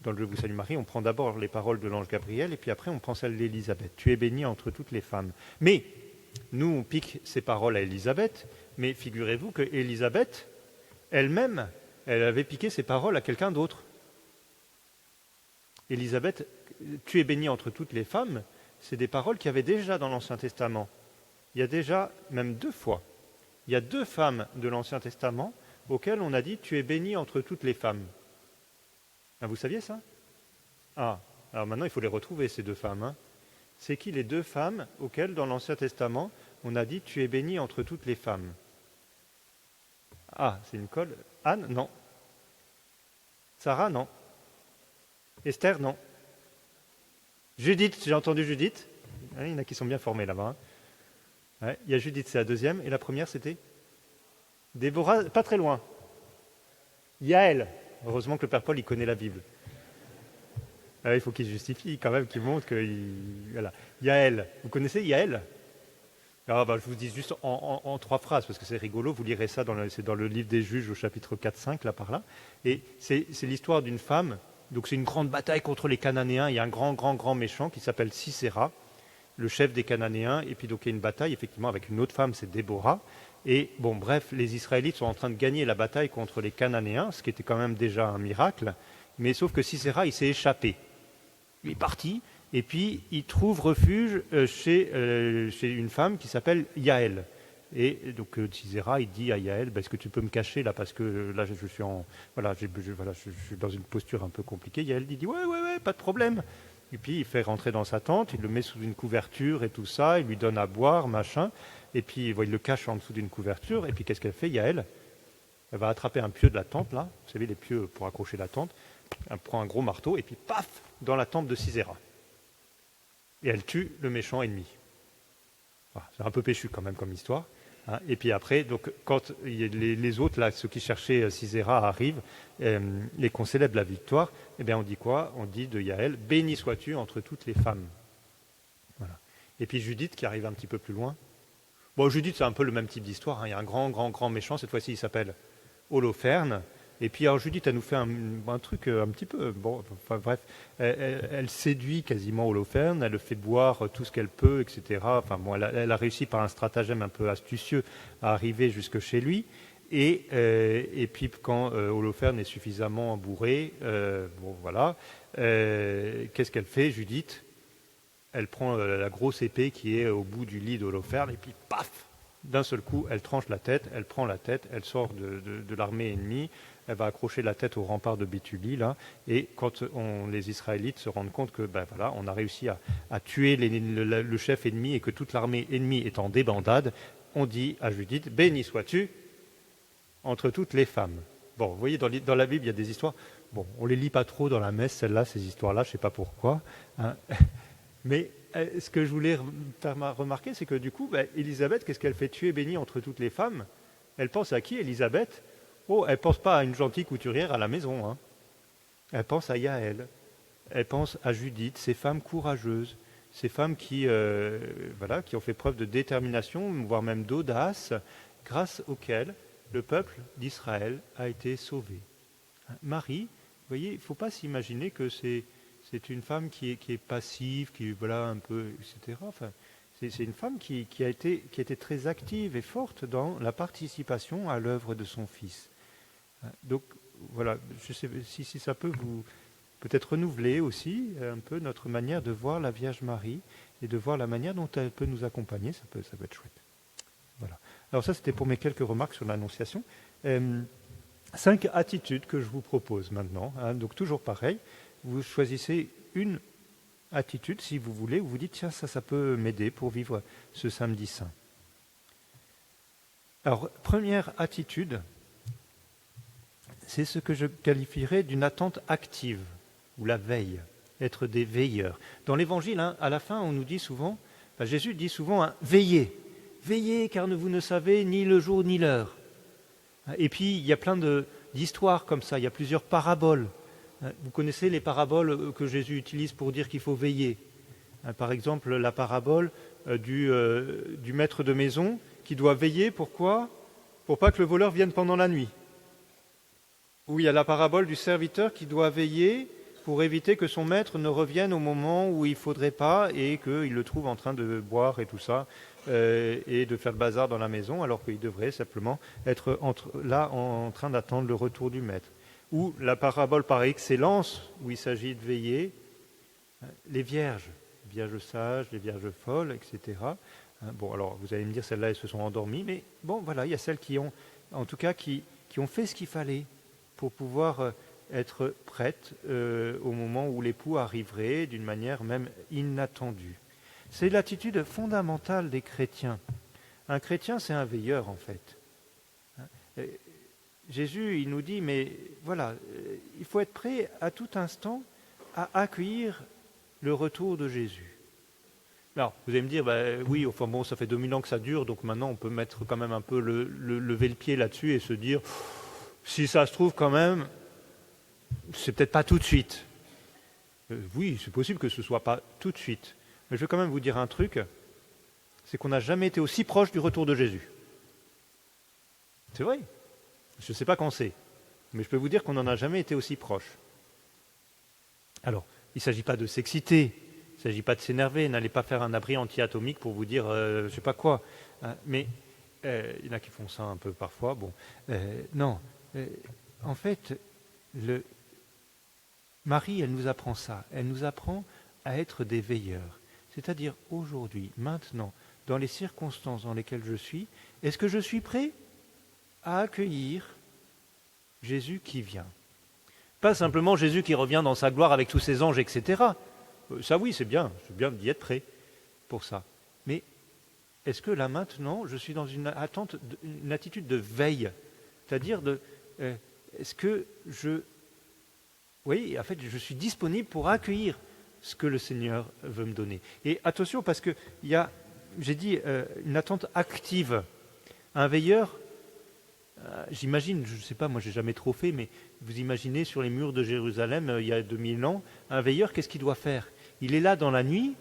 Dans le « Je vous salue Marie », on prend d'abord les paroles de l'ange Gabriel, et puis après on prend celles d'Élisabeth. Tu es bénie entre toutes les femmes. Mais, nous, on pique ces paroles à Élisabeth, mais figurez-vous que Élisabeth, elle-même, elle avait piqué ses paroles à quelqu'un d'autre. Élisabeth, tu es bénie entre toutes les femmes, c'est des paroles qu'il y avait déjà dans l'Ancien Testament. Il y a déjà, même 2 fois, il y a 2 femmes de l'Ancien Testament auxquelles on a dit tu es bénie entre toutes les femmes. Vous saviez ça? Alors maintenant il faut les retrouver ces 2 femmes. C'est qui les 2 femmes auxquelles dans l'Ancien Testament on a dit tu es bénie entre toutes les femmes? C'est une colle. Anne, non. Sarah, non. Esther, non. Judith, j'ai entendu Judith. Il y en a qui sont bien formés là-bas. Il y a Judith, c'est la 2e. Et la première, c'était Déborah, pas très loin. Yaël. Heureusement que le Père Paul, il connaît la Bible. Ah, il faut qu'il justifie quand même, qu'il montre que... Voilà. Yaël. Vous connaissez Yaël? Je vous dis juste en 3 phrases, parce que c'est rigolo, vous lirez ça, c'est dans le livre des Juges au chapitre 4-5, là par là. Et c'est l'histoire d'une femme, donc c'est une grande bataille contre les Cananéens, il y a un grand méchant qui s'appelle Sisera, le chef des Cananéens, et puis donc il y a une bataille effectivement avec une autre femme, c'est Déborah. Et bon, bref, les Israélites sont en train de gagner la bataille contre les Cananéens, ce qui était quand même déjà un miracle, mais sauf que Sisera, il s'est échappé. Il est parti, et puis il trouve refuge chez une femme qui s'appelle Yaël. Et donc Sisera, il dit à Yaël, est-ce que tu peux me cacher là, parce que là je suis je suis dans une posture un peu compliquée. Yaël dit ouais, pas de problème. Et puis il fait rentrer dans sa tente, il le met sous une couverture et tout ça, il lui donne à boire, machin, et puis il le cache en dessous d'une couverture, et puis qu'est-ce qu'elle fait, Yaël? Elle va attraper un pieu de la tente, là, vous savez, les pieux pour accrocher la tente, elle prend un gros marteau, et puis paf, dans la tente de Sisera. Et elle tue le méchant ennemi. Voilà, c'est un peu péchu quand même comme histoire. Hein. Et puis après, donc, quand les autres, là, ceux qui cherchaient Sisera arrivent, et qu'on célèbre la victoire, eh bien on dit quoi? On dit de Yaël, béni sois-tu entre toutes les femmes. Voilà. Et puis Judith qui arrive un petit peu plus loin. Bon, Judith, c'est un peu le même type d'histoire. Hein. Il y a un grand méchant, cette fois-ci il s'appelle Holoferne. Et puis alors Judith, elle nous fait un truc un petit peu... Bon, enfin bref, elle séduit quasiment Holoferne, elle le fait boire tout ce qu'elle peut, etc. Enfin bon, elle a réussi par un stratagème un peu astucieux à arriver jusque chez lui. Et puis quand Holoferne est suffisamment bourré, qu'est-ce qu'elle fait, Judith? Elle prend la grosse épée qui est au bout du lit d'Holoferne, et puis paf! D'un seul coup, elle tranche la tête, elle prend la tête, elle sort de l'armée ennemie, elle va accrocher la tête au rempart de Béthulie, là, et quand les Israélites se rendent compte que, on a réussi à tuer le chef ennemi et que toute l'armée ennemie est en débandade, on dit à Judith, béni sois-tu entre toutes les femmes. Bon, vous voyez, dans la Bible, il y a des histoires, bon, on ne les lit pas trop dans la messe, celles-là, ces histoires-là, je ne sais pas pourquoi, hein. Mais ce que je voulais faire remarquer, c'est que du coup, Élisabeth, qu'est-ce qu'elle fait? Tuer bénie entre toutes les femmes. Elle pense à qui, Élisabeth? Oh, elle ne pense pas à une gentille couturière à la maison. Hein. Elle pense à Yaël. Elle pense à Judith, ces femmes courageuses, ces femmes qui ont fait preuve de détermination, voire même d'audace, grâce auxquelles le peuple d'Israël a été sauvé. Marie, vous voyez, il ne faut pas s'imaginer que c'est une femme qui est passive, qui un peu, etc. Enfin, c'est une femme qui a été très active et forte dans la participation à l'œuvre de son fils. Donc voilà, je sais si ça peut vous peut-être renouveler aussi un peu notre manière de voir la Vierge Marie et de voir la manière dont elle peut nous accompagner, ça peut être chouette. Voilà. Alors ça, c'était pour mes quelques remarques sur l'Annonciation. 5 attitudes que je vous propose maintenant. Hein, donc toujours pareil. Vous choisissez une attitude, si vous voulez, où vous dites, tiens, ça peut m'aider pour vivre ce samedi saint. Alors, première attitude, c'est ce que je qualifierais d'une attente active, ou la veille, être des veilleurs. Dans l'Évangile, à la fin, on nous dit souvent, Jésus dit souvent, veillez, veillez, car vous ne savez ni le jour ni l'heure. Et puis, il y a plein d'histoires comme ça, il y a plusieurs paraboles. Vous connaissez les paraboles que Jésus utilise pour dire qu'il faut veiller. Par exemple, la parabole du maître de maison qui doit veiller, pourquoi? Pour pas que le voleur vienne pendant la nuit. Ou il y a la parabole du serviteur qui doit veiller pour éviter que son maître ne revienne au moment où il ne faudrait pas et qu'il le trouve en train de boire et tout ça, et de faire le bazar dans la maison, alors qu'il devrait simplement être là en train d'attendre le retour du maître. Ou la parabole par excellence, où il s'agit de veiller, les vierges sages, les vierges folles, etc. Bon, alors vous allez me dire, celles-là, elles se sont endormies, mais bon, voilà, il y a celles qui ont, en tout cas, qui ont fait ce qu'il fallait pour pouvoir être prêtes au moment où l'époux arriverait, d'une manière même inattendue. C'est l'attitude fondamentale des chrétiens. Un chrétien, c'est un veilleur, en fait. Jésus, il nous dit, mais voilà, il faut être prêt à tout instant à accueillir le retour de Jésus. Alors, vous allez me dire, oui, enfin bon, ça fait 2000 ans que ça dure, donc maintenant on peut mettre quand même un peu lever le pied là-dessus et se dire, Si ça se trouve quand même, c'est peut-être pas tout de suite. Oui, c'est possible que ce ne soit pas tout de suite. Mais je vais quand même vous dire un truc, c'est qu'on n'a jamais été aussi proche du retour de Jésus. C'est vrai. Je ne sais pas quand c'est, mais je peux vous dire qu'on n'en a jamais été aussi proche. Alors, il ne s'agit pas de s'exciter, il ne s'agit pas de s'énerver, n'allez pas faire un abri anti-atomique pour vous dire je ne sais pas quoi. Hein, mais il y en a qui font ça un peu parfois. Bon, non. En fait, Marie, elle nous apprend ça. Elle nous apprend à être des veilleurs. C'est-à-dire aujourd'hui, maintenant, dans les circonstances dans lesquelles je suis, est-ce que je suis prêt à accueillir Jésus qui vient? Pas simplement Jésus qui revient dans sa gloire avec tous ses anges, etc. Ça oui, c'est bien d'y être prêt pour ça. Mais est-ce que là maintenant, je suis dans une attitude de veille? C'est-à-dire est-ce que oui, en fait, je suis disponible pour accueillir ce que le Seigneur veut me donner. Et attention, parce qu'il y a, j'ai dit, une attente active. Un veilleur, j'imagine, je ne sais pas, moi j'ai jamais trop fait, mais vous imaginez sur les murs de Jérusalem, il y a 2000 ans, un veilleur, qu'est-ce qu'il doit faire? Il est là dans la nuit,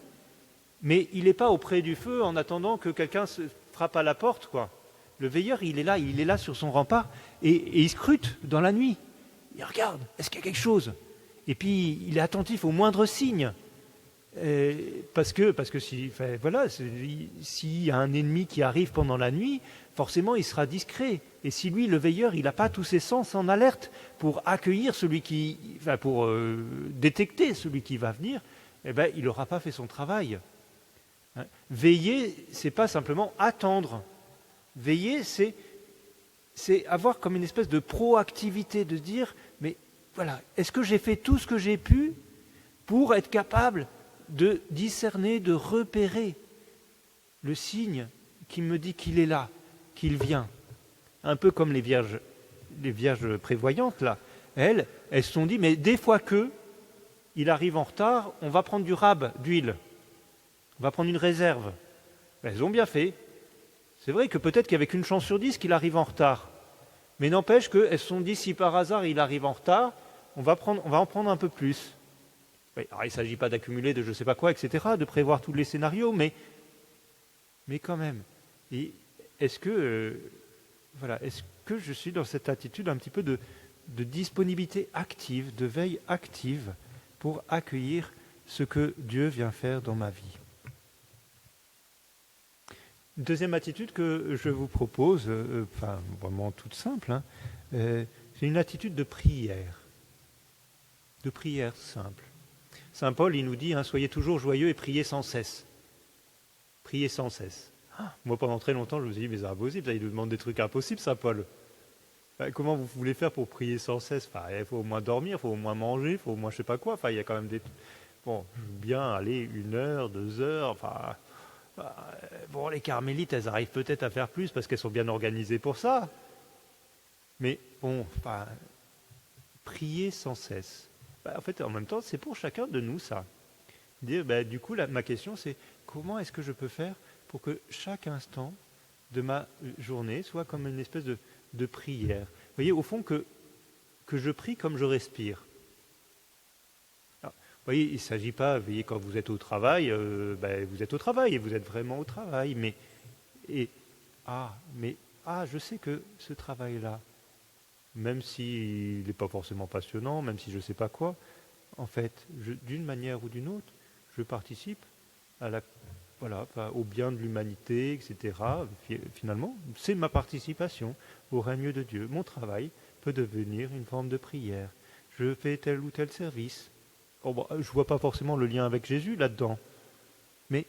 mais il n'est pas auprès du feu en attendant que quelqu'un se frappe à la porte, quoi. Le veilleur, il est là sur son rempart, et il scrute dans la nuit. Il regarde, est-ce qu'il y a quelque chose? Et puis, il est attentif au moindre signe. Parce que s'il y a un ennemi qui arrive pendant la nuit, forcément, il sera discret. Et si lui, le veilleur, il n'a pas tous ses sens en alerte pour accueillir pour détecter celui qui va venir, eh ben, il n'aura pas fait son travail. Hein? Veiller, c'est pas simplement attendre. Veiller, c'est avoir comme une espèce de proactivité, de dire, mais voilà, est-ce que j'ai fait tout ce que j'ai pu pour être capable de discerner, de repérer le signe qui me dit qu'il est là, qu'il vient. Un peu comme les vierges prévoyantes, là. Elles se sont dit, mais des fois il arrive en retard, on va prendre du rab, d'huile. On va prendre une réserve. Elles ont bien fait. C'est vrai que peut-être qu'il n'y avait qu'une chance sur 10 qu'il arrive en retard. Mais n'empêche qu'elles se sont dit, si par hasard il arrive en retard, on va en prendre un peu plus. Oui, alors il ne s'agit pas d'accumuler de je ne sais pas quoi, etc., de prévoir tous les scénarios, mais quand même. Et est-ce que je suis dans cette attitude un petit peu de disponibilité active, de veille active pour accueillir ce que Dieu vient faire dans ma vie? Deuxième attitude que je vous propose, vraiment toute simple, hein, c'est une attitude de prière simple. Saint Paul, il nous dit, hein, soyez toujours joyeux et priez sans cesse. Priez sans cesse. Moi, pendant très longtemps, je me suis dit, mais c'est impossible, il nous demande des trucs impossibles, Saint Paul. Comment vous voulez faire pour prier sans cesse? Il faut au moins dormir, il faut au moins manger, il faut au moins je sais pas quoi. Il y a quand même des... Bon, bien aller 1 heure, 2 heures, les carmélites, elles arrivent peut-être à faire plus parce qu'elles sont bien organisées pour ça. Mais prier sans cesse. En fait, en même temps, c'est pour chacun de nous, ça. Dire, du coup, ma question, c'est comment est-ce que je peux faire pour que chaque instant de ma journée soit comme une espèce de prière. Vous voyez, au fond, que je prie comme je respire. Alors, vous voyez, il ne s'agit pas, vous voyez, quand vous êtes au travail, vous êtes au travail et vous êtes vraiment au travail. Je sais que ce travail-là, même s'il n'est pas forcément passionnant, même si je ne sais pas quoi, en fait, d'une manière ou d'une autre, je participe au bien de l'humanité, etc. Finalement, c'est ma participation au règne de Dieu. Mon travail peut devenir une forme de prière. Je fais tel ou tel service. Je ne vois pas forcément le lien avec Jésus là-dedans. Mais,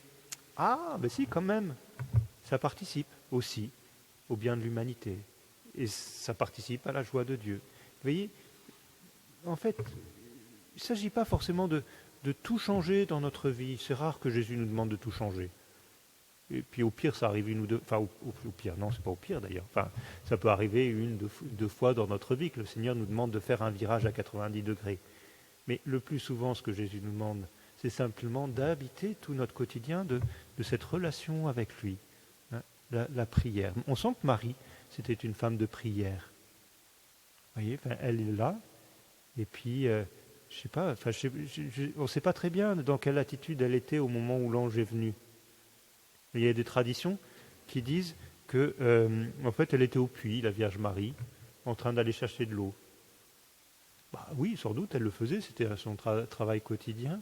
si, quand même, ça participe aussi au bien de l'humanité. Et ça participe à la joie de Dieu. Vous voyez, en fait, il ne s'agit pas forcément de tout changer dans notre vie. C'est rare que Jésus nous demande de tout changer. Et puis au pire, ça arrive une ou deux... au pire, non, c'est pas au pire d'ailleurs. Ça peut arriver 1-2 fois dans notre vie que le Seigneur nous demande de faire un virage à 90 degrés. Mais le plus souvent, ce que Jésus nous demande, c'est simplement d'habiter tout notre quotidien de cette relation avec lui. Hein, la prière. On sent que Marie, c'était une femme de prière. voyez, elle est là, et puis, je sais pas, on ne sait pas très bien dans quelle attitude elle était au moment où l'ange est venu. Il y a des traditions qui disent que, en fait, elle était au puits, la Vierge Marie, en train d'aller chercher de l'eau. Bah oui, sans doute, elle le faisait, c'était son travail quotidien.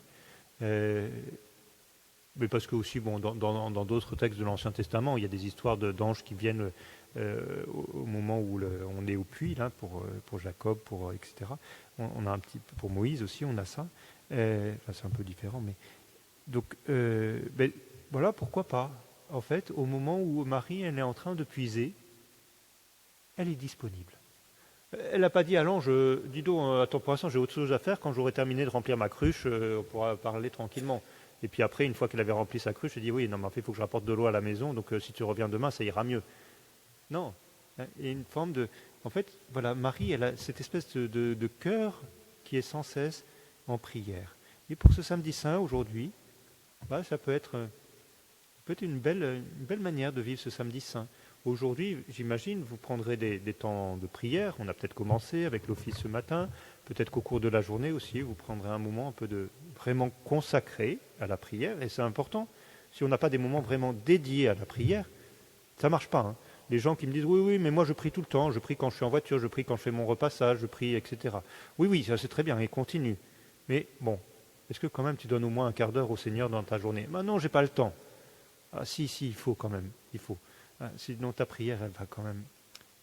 Mais parce que aussi, bon, dans d'autres textes de l'Ancien Testament, il y a des histoires d'anges qui viennent au moment où on est au puits, là, pour Jacob, etc. On a un petit pour Moïse aussi, on a ça. Enfin, c'est un peu différent, mais donc voilà, pourquoi pas. En fait, au moment où Marie elle est en train de puiser, elle est disponible. Elle n'a pas dit à l'ange, dis donc, attends, pour l'instant j'ai autre chose à faire, quand j'aurai terminé de remplir ma cruche, on pourra parler tranquillement. Et puis après, une fois qu'elle avait rempli sa cruche, elle dit, oui, non, mais en fait, il faut que je rapporte de l'eau à la maison, donc si tu reviens demain, ça ira mieux. Non, il y a une forme de... En fait, voilà, Marie, elle a cette espèce de cœur qui est sans cesse en prière. Et pour ce samedi saint, aujourd'hui, bah, ça peut être une belle manière de vivre ce samedi saint. Aujourd'hui, j'imagine, vous prendrez des temps de prière. On a peut-être commencé avec l'office ce matin. Peut-être qu'au cours de la journée aussi, vous prendrez un moment un peu de vraiment consacré à la prière. Et c'est important. Si on n'a pas des moments vraiment dédiés à la prière, ça ne marche pas. Hein. Les gens qui me disent oui, oui, mais moi je prie tout le temps. Je prie quand je suis en voiture, je prie quand je fais mon repassage, je prie, etc. Oui, oui, ça c'est très bien. Et continue. Mais bon, est-ce que quand même tu donnes au moins un quart d'heure au Seigneur dans ta journée? Ben non, j'ai pas le temps. Ah, si, il faut quand même. Il faut. Sinon, ta prière, elle va quand même.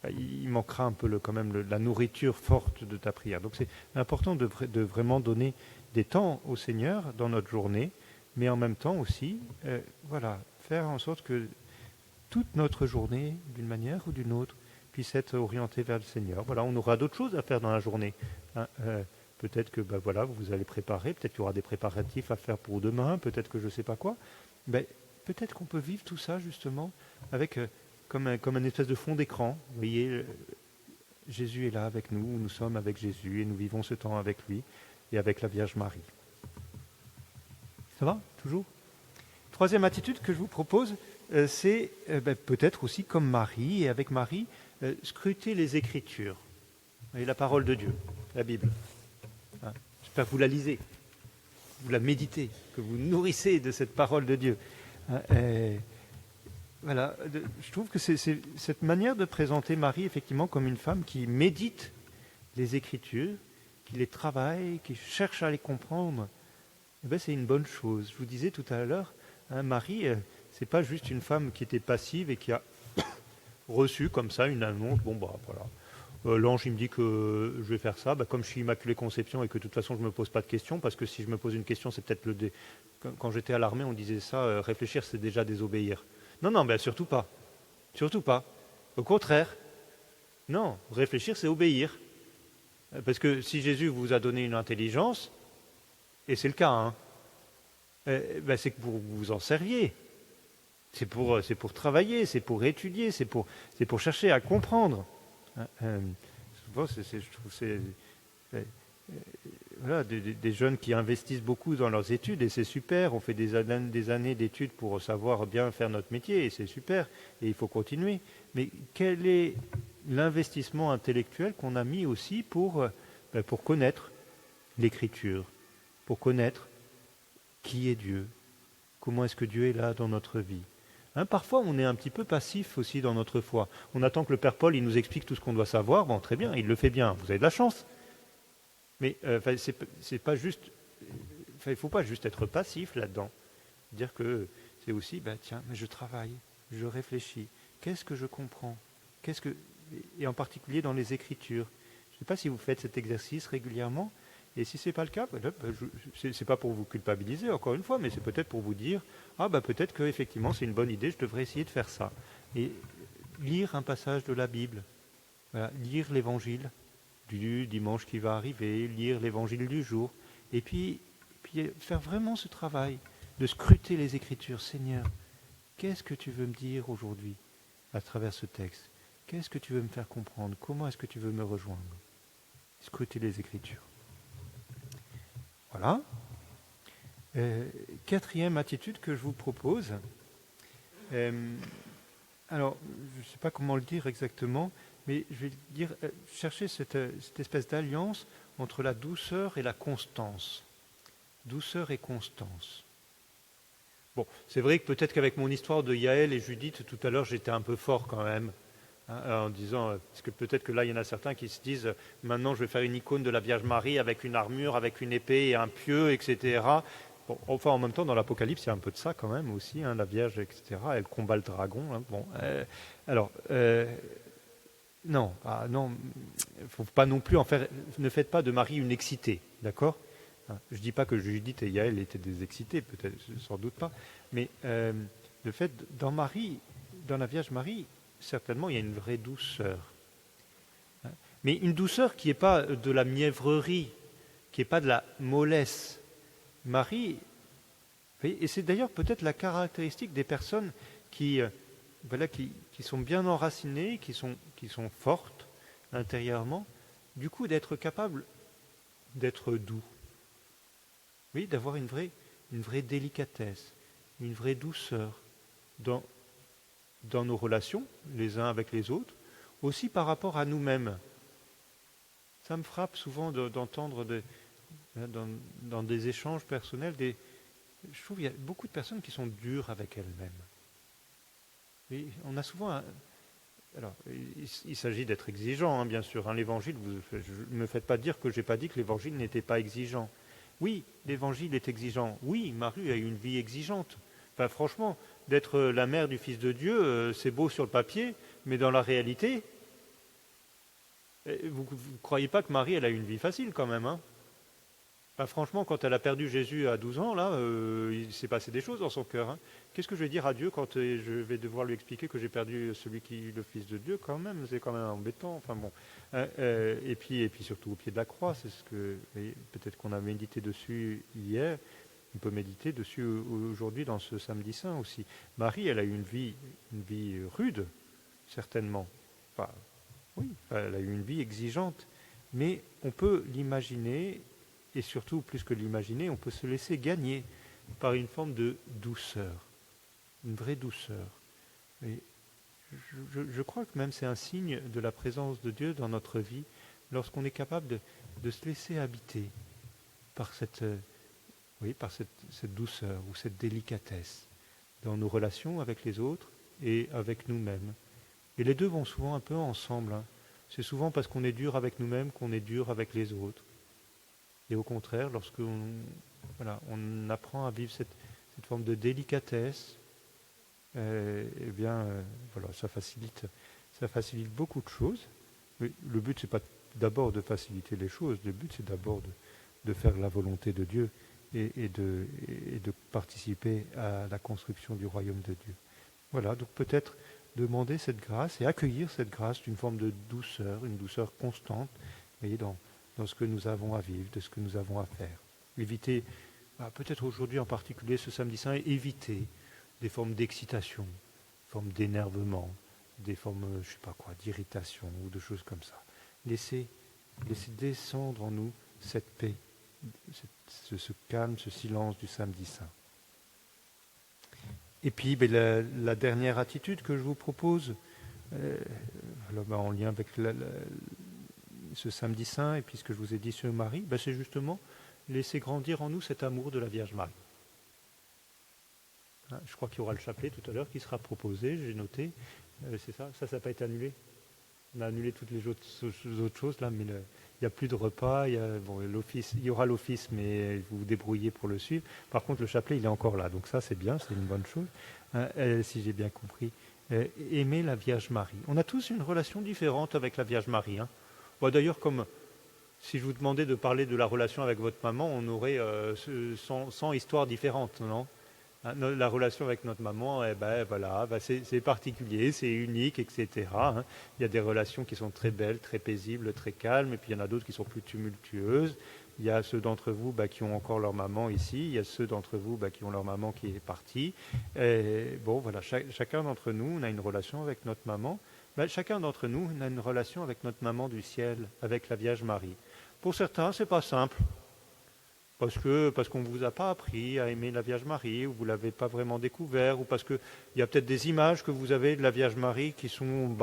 Il manquera un peu quand même la nourriture forte de ta prière. Donc, c'est important de vraiment donner des temps au Seigneur dans notre journée, mais en même temps aussi, voilà, faire en sorte que toute notre journée, d'une manière ou d'une autre, puisse être orientée vers le Seigneur. Voilà, on aura d'autres choses à faire dans la journée. Hein, peut-être que voilà, vous allez préparer, peut-être qu'il y aura des préparatifs à faire pour demain, peut-être que je ne sais pas quoi. Ben, peut-être qu'on peut vivre tout ça justement avec comme un espèce de fond d'écran. Vous voyez, Jésus est là avec nous, nous sommes avec Jésus et nous vivons ce temps avec lui et avec la Vierge Marie. Ça va, toujours? Troisième attitude que je vous propose, c'est peut-être aussi comme Marie, et avec Marie, scruter les Écritures. Et la parole de Dieu, la Bible. Hein, j'espère que vous la lisez, vous la méditez, que vous nourrissez de cette parole de Dieu. Voilà, je trouve que c'est cette manière de présenter Marie effectivement comme une femme qui médite les Écritures, qui les travaille, qui cherche à les comprendre. C'est une bonne chose. Je vous disais tout à l'heure, Marie, c'est pas juste une femme qui était passive et qui a reçu comme ça une annonce. Bon voilà, l'ange il me dit que je vais faire ça. Comme je suis Immaculée Conception et que de toute façon je me pose pas de questions, parce que si je me pose une question, c'est peut-être quand j'étais à l'armée, on disait ça, réfléchir c'est déjà désobéir. Non, surtout pas. Surtout pas. Au contraire. Non, réfléchir, c'est obéir. Parce que si Jésus vous a donné une intelligence, et c'est le cas, hein, c'est que pour vous en serviez. C'est pour travailler, c'est pour étudier, c'est pour chercher à comprendre. Souvent, je trouve voilà, des jeunes qui investissent beaucoup dans leurs études et c'est super, on fait des années d'études pour savoir bien faire notre métier et c'est super et il faut continuer. Mais quel est l'investissement intellectuel qu'on a mis aussi pour connaître l'Écriture, pour connaître qui est Dieu, comment est-ce que Dieu est là dans notre vie. Parfois, on est un petit peu passif aussi dans notre foi. On attend que le Père Paul il nous explique tout ce qu'on doit savoir. Bon, très bien, il le fait bien, vous avez de la chance. Mais c'est pas juste. Il ne faut pas juste être passif là-dedans. Dire que c'est aussi, tiens, mais je travaille, je réfléchis. Qu'est-ce que je comprends? Et en particulier dans les Écritures. Je ne sais pas si vous faites cet exercice régulièrement. Et si ce n'est pas le cas, ce n'est pas pour vous culpabiliser, encore une fois, mais c'est peut-être pour vous dire, peut-être qu'effectivement c'est une bonne idée, je devrais essayer de faire ça. Et lire un passage de la Bible, voilà, lire l'Évangile du dimanche qui va arriver, lire l'Évangile du jour, et puis faire vraiment ce travail de scruter les Écritures. Seigneur, qu'est-ce que tu veux me dire aujourd'hui à travers ce texte? Qu'est-ce que tu veux me faire comprendre? Comment est-ce que tu veux me rejoindre? Scruter les Écritures. Voilà. Quatrième attitude que je vous propose. Alors, je ne sais pas comment le dire exactement, mais je vais dire, chercher cette espèce d'alliance entre la douceur et la constance. Douceur et constance. Bon, c'est vrai que peut-être qu'avec mon histoire de Yaël et Judith, tout à l'heure, j'étais un peu fort quand même, en disant, parce que peut-être que là, il y en a certains qui se disent, maintenant, je vais faire une icône de la Vierge Marie avec une armure, avec une épée et un pieu, etc. Bon, enfin, en même temps, dans l'Apocalypse, il y a un peu de ça quand même aussi, la Vierge, etc. Elle combat le dragon. Bon, alors, non, non, faut pas non plus en faire. Ne faites pas de Marie une excitée, d'accord? Je ne dis pas que Judith et Yaël étaient des excités, peut-être, sans doute pas, mais le fait, dans Marie, dans la Vierge Marie, certainement, il y a une vraie douceur. Mais une douceur qui n'est pas de la mièvrerie, qui n'est pas de la mollesse. Marie, et c'est d'ailleurs peut-être la caractéristique des personnes qui sont bien enracinées, qui sont fortes intérieurement, du coup d'être capables d'être doux. Oui, d'avoir une vraie délicatesse, une vraie douceur dans nos relations, les uns avec les autres, aussi par rapport à nous-mêmes. Ça me frappe souvent d'entendre dans des échanges personnels, je trouve qu'il y a beaucoup de personnes qui sont dures avec elles-mêmes. Et on a souvent... Alors, il s'agit d'être exigeant, bien sûr. L'Évangile, ne me faites pas dire que je n'ai pas dit que l'Évangile n'était pas exigeant. Oui, l'Évangile est exigeant. Oui, Marie a eu une vie exigeante. Enfin, franchement, d'être la mère du Fils de Dieu, c'est beau sur le papier, mais dans la réalité, vous ne croyez pas que Marie, elle a eu une vie facile quand même, Enfin, franchement, quand elle a perdu Jésus à 12 ans, là, il s'est passé des choses dans son cœur. Qu'est-ce que je vais dire à Dieu quand je vais devoir lui expliquer que j'ai perdu celui qui est le Fils de Dieu quand même? C'est quand même embêtant. Enfin bon. Et puis surtout au pied de la croix, c'est ce que peut-être qu'on a médité dessus hier. On peut méditer dessus aujourd'hui dans ce samedi saint aussi. Marie, elle a eu une vie rude, certainement. Enfin, oui, elle a eu une vie exigeante. Mais on peut l'imaginer. Et surtout, plus que l'imaginer, on peut se laisser gagner par une forme de douceur, une vraie douceur. Et je crois que même c'est un signe de la présence de Dieu dans notre vie, lorsqu'on est capable de se laisser habiter par cette douceur ou cette délicatesse dans nos relations avec les autres et avec nous-mêmes. Et les deux vont souvent un peu ensemble. C'est souvent parce qu'on est dur avec nous-mêmes qu'on est dur avec les autres. Et au contraire, lorsqu'on on apprend à vivre cette forme de délicatesse, ça facilite beaucoup de choses. Mais le but, c'est pas d'abord de faciliter les choses. Le but, c'est d'abord de faire la volonté de Dieu et de participer à la construction du royaume de Dieu. Voilà, donc peut-être demander cette grâce et accueillir cette grâce d'une forme de douceur, une douceur constante, voyez, dans ce que nous avons à vivre, de ce que nous avons à faire. Éviter, peut-être aujourd'hui en particulier ce samedi saint, éviter des formes d'excitation, des formes d'énervement, des formes, d'irritation ou de choses comme ça. Laisser descendre en nous cette paix, ce calme, ce silence du samedi saint. Et puis la dernière attitude que je vous propose, en lien avec ce samedi saint, et puis ce que je vous ai dit sur Marie, c'est justement laisser grandir en nous cet amour de la Vierge Marie. Je crois qu'il y aura le chapelet tout à l'heure qui sera proposé, j'ai noté. C'est ça n'a pas été annulé. On a annulé toutes les autres choses là, mais il n'y a plus de repas, il y aura l'office, mais vous vous débrouillez pour le suivre. Par contre, le chapelet, il est encore là, donc ça c'est bien, c'est une bonne chose, si j'ai bien compris. Aimer la Vierge Marie. On a tous une relation différente avec la Vierge Marie. D'ailleurs, comme si je vous demandais de parler de la relation avec votre maman, on aurait 100 histoires différentes, non ? La relation avec notre maman, c'est particulier, c'est unique, etc. Il y a des relations qui sont très belles, très paisibles, très calmes, et puis il y en a d'autres qui sont plus tumultueuses. Il y a ceux d'entre vous qui ont encore leur maman ici, il y a ceux d'entre vous qui ont leur maman qui est partie. Et chacun d'entre nous, on a une relation avec notre maman. Chacun d'entre nous, on a une relation avec notre maman du ciel, avec la Vierge Marie. Pour certains, c'est pas simple. Parce qu'on ne vous a pas appris à aimer la Vierge Marie, ou vous ne l'avez pas vraiment découvert, ou parce qu'il y a peut-être des images que vous avez de la Vierge Marie qui sont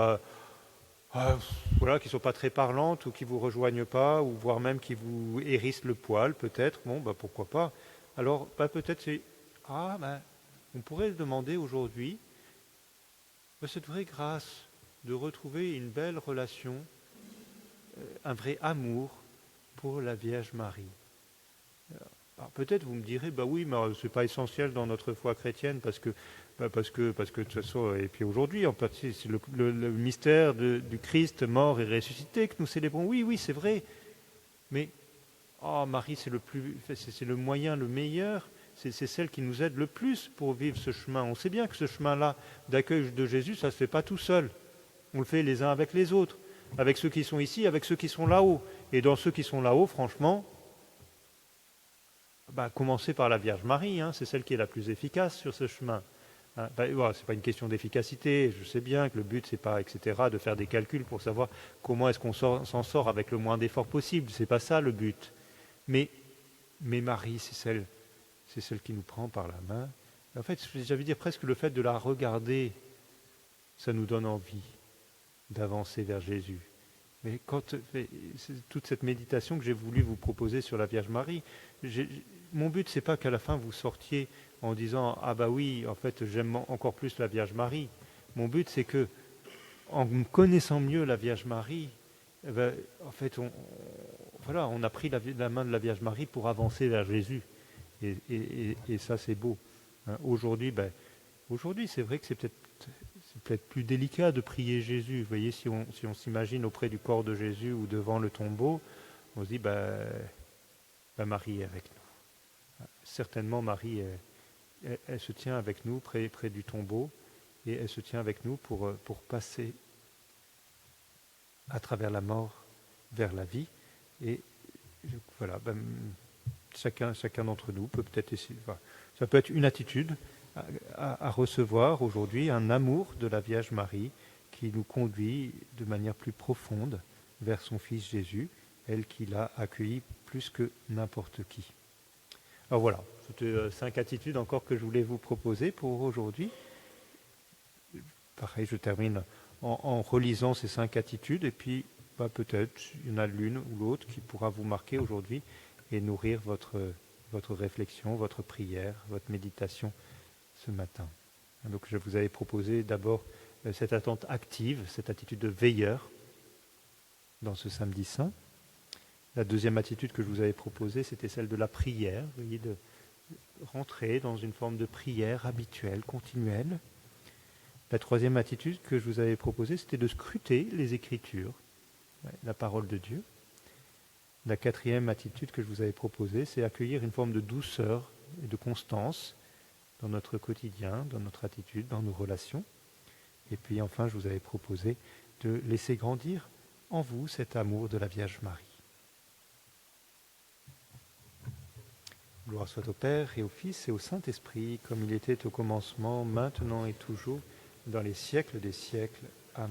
voilà, qui ne sont pas très parlantes ou qui ne vous rejoignent pas, ou voire même qui vous hérissent le poil, peut-être, bon, pourquoi pas. Alors, peut-être c'est, on pourrait demander aujourd'hui cette vraie grâce de retrouver une belle relation, un vrai amour pour la Vierge Marie. Alors, peut-être vous me direz, oui, mais c'est pas essentiel dans notre foi chrétienne parce que de toute façon, et puis aujourd'hui, en partie, c'est le mystère du Christ mort et ressuscité que nous célébrons. Oui, c'est vrai. Mais Marie, c'est le moyen, le meilleur. C'est celle qui nous aide le plus pour vivre ce chemin. On sait bien que ce chemin-là d'accueil de Jésus, ça ne se fait pas tout seul. On le fait les uns avec les autres, avec ceux qui sont ici, avec ceux qui sont là-haut. Et dans ceux qui sont là-haut, franchement, commencer par la Vierge Marie, c'est celle qui est la plus efficace sur ce chemin. C'est pas une question d'efficacité, je sais bien que le but c'est pas, etc., de faire des calculs pour savoir comment est-ce qu'on s'en sort avec le moins d'efforts possible, c'est pas ça le but. Mais Marie, c'est celle qui nous prend par la main. En fait, j'avais dire presque le fait de la regarder, ça nous donne envie d'avancer vers Jésus. Mais toute cette méditation que j'ai voulu vous proposer sur la Vierge Marie, mon but c'est pas qu'à la fin vous sortiez en disant oui, en fait j'aime encore plus la Vierge Marie. Mon but c'est que en connaissant mieux la Vierge Marie, en fait on a pris la main de la Vierge Marie pour avancer vers Jésus. Et ça c'est beau. Aujourd'hui, c'est vrai que c'est peut-être plus délicat de prier Jésus. Vous voyez, si on s'imagine auprès du corps de Jésus ou devant le tombeau, on se dit, Marie est avec nous. Certainement, Marie, elle se tient avec nous près du tombeau, et elle se tient avec nous pour passer à travers la mort vers la vie. Et voilà, chacun d'entre nous peut peut-être essayer. Ça peut être une attitude à recevoir aujourd'hui, un amour de la Vierge Marie qui nous conduit de manière plus profonde vers son Fils Jésus, elle qui l'a accueilli plus que n'importe qui. Alors voilà, c'était 5 attitudes encore que je voulais vous proposer pour aujourd'hui. Pareil, je termine en relisant ces 5 attitudes et puis peut-être il y en a l'une ou l'autre qui pourra vous marquer aujourd'hui et nourrir votre réflexion, votre prière, votre méditation ce matin. Donc je vous avais proposé d'abord cette attente active, cette attitude de veilleur dans ce samedi saint. La deuxième attitude que je vous avais proposée, c'était celle de la prière, vous voyez, de rentrer dans une forme de prière habituelle, continuelle. La troisième attitude que je vous avais proposée, c'était de scruter les Écritures, la parole de Dieu. La quatrième attitude que je vous avais proposée, c'est accueillir une forme de douceur et de constance dans notre quotidien, dans notre attitude, dans nos relations. Et puis enfin, je vous avais proposé de laisser grandir en vous cet amour de la Vierge Marie. Gloire soit au Père et au Fils et au Saint-Esprit, comme il était au commencement, maintenant et toujours, dans les siècles des siècles. Amen.